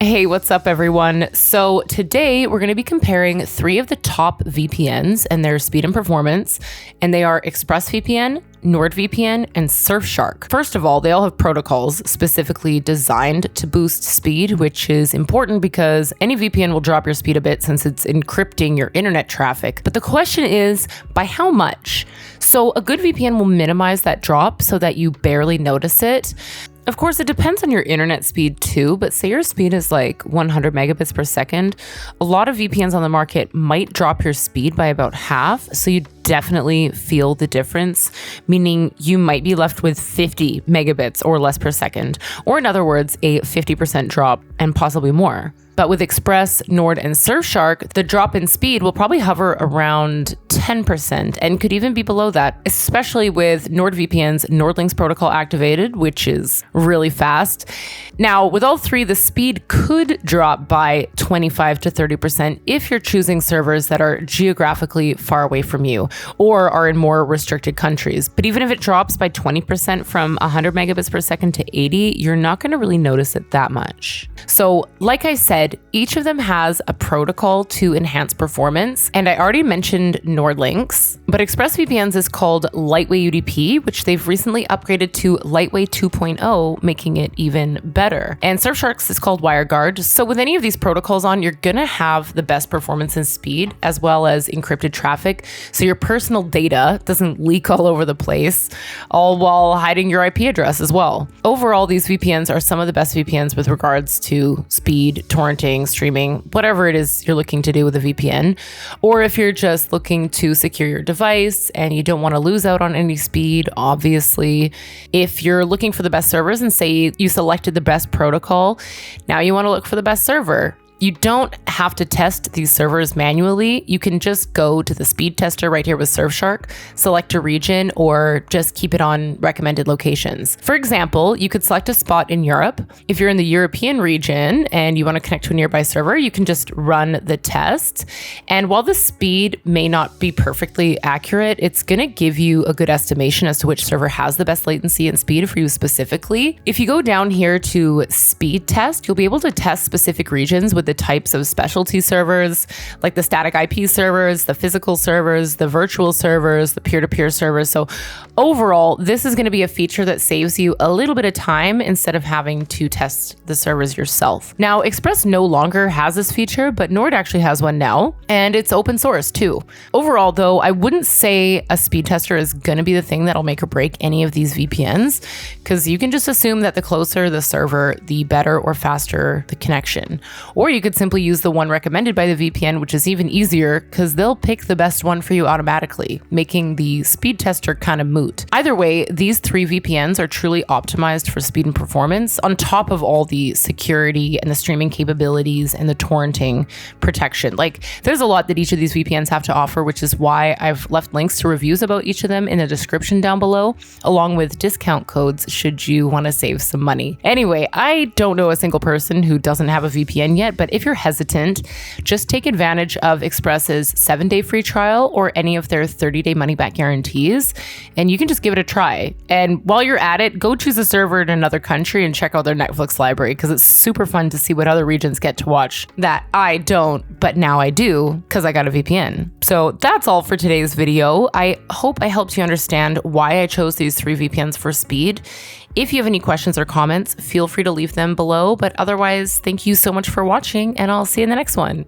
Hey, what's up everyone? So today we're going to be comparing 3 of the top VPNs and their speed and performance, and they are ExpressVPN, NordVPN, and Surfshark. First of all, they all have protocols specifically designed to boost speed, which is important because any VPN will drop your speed a bit since it's encrypting your internet traffic. But the question is, by how much? So a good VPN will minimize that drop so that you barely notice it. Of course, it depends on your internet speed too, but say your speed is like 100 megabits per second, a lot of VPNs on the market might drop your speed by about half, so you definitely feel the difference, meaning you might be left with 50 megabits or less per second, or in other words, a 50% drop and possibly more. But with Express, Nord, and Surfshark, the drop in speed will probably hover around 10% and could even be below that, especially with NordVPN's NordLynx protocol activated, which is really fast. Now, with all 3, the speed could drop by 25 to 30% if you're choosing servers that are geographically far away from you or are in more restricted countries. But even if it drops by 20% from 100 megabits per second to 80, you're not going to really notice it that much. So, like I said, each of them has a protocol to enhance performance, and I already mentioned NordLynx, but ExpressVPN's is called Lightweight UDP, which they've recently upgraded to Lightweight 2.0, making it even better. And Surfshark's is called WireGuard. So with any of these protocols on, you're gonna have the best performance and speed, as well as encrypted traffic, so your personal data doesn't leak all over the place, all while hiding your IP address as well. Overall, these VPNs are some of the best VPNs with regards to speed, torrenting, streaming, whatever it is you're looking to do with a VPN. Or if you're just looking to secure your device and you don't want to lose out on any speed, obviously. If you're looking for the best servers and say you selected the best protocol, now you want to look for the best server. You don't have to test these servers manually. You can just go to the speed tester right here with Surfshark, select a region, or just keep it on recommended locations. For example, you could select a spot in Europe. If you're in the European region and you want to connect to a nearby server, you can just run the test. And while the speed may not be perfectly accurate, it's going to give you a good estimation as to which server has the best latency and speed for you specifically. If you go down here to speed test, you'll be able to test specific regions with the types of specialty servers, like the static IP servers, the physical servers, the virtual servers, the peer-to-peer servers. So overall, this is going to be a feature that saves you a little bit of time instead of having to test the servers yourself. Now, Express no longer has this feature, but Nord actually has one now, and it's open source too. Overall, though, I wouldn't say a speed tester is going to be the thing that'll make or break any of these VPNs, because you can just assume that the closer the server, the better or faster the connection. Or you could simply use the one recommended by the VPN, which is even easier because they'll pick the best one for you automatically, making the speed tester kind of moot. Either way, these 3 VPNs are truly optimized for speed and performance, on top of all the security and the streaming capabilities and the torrenting protection. Like, there's a lot that each of these VPNs have to offer, which is why I've left links to reviews about each of them in the description down below, along with discount codes should you want to save some money. Anyway, I don't know a single person who doesn't have a VPN yet, but if you're hesitant, just take advantage of Express's 7-day free trial or any of their 30-day money-back guarantees, and you can just give it a try. And while you're at it, go choose a server in another country and check out their Netflix library, because it's super fun to see what other regions get to watch that I don't, but now I do because I got a VPN. So that's all for today's video. I hope I helped you understand why I chose these 3 VPNs for speed. If you have any questions or comments, feel free to leave them below. But otherwise, thank you so much for watching, and I'll see you in the next one.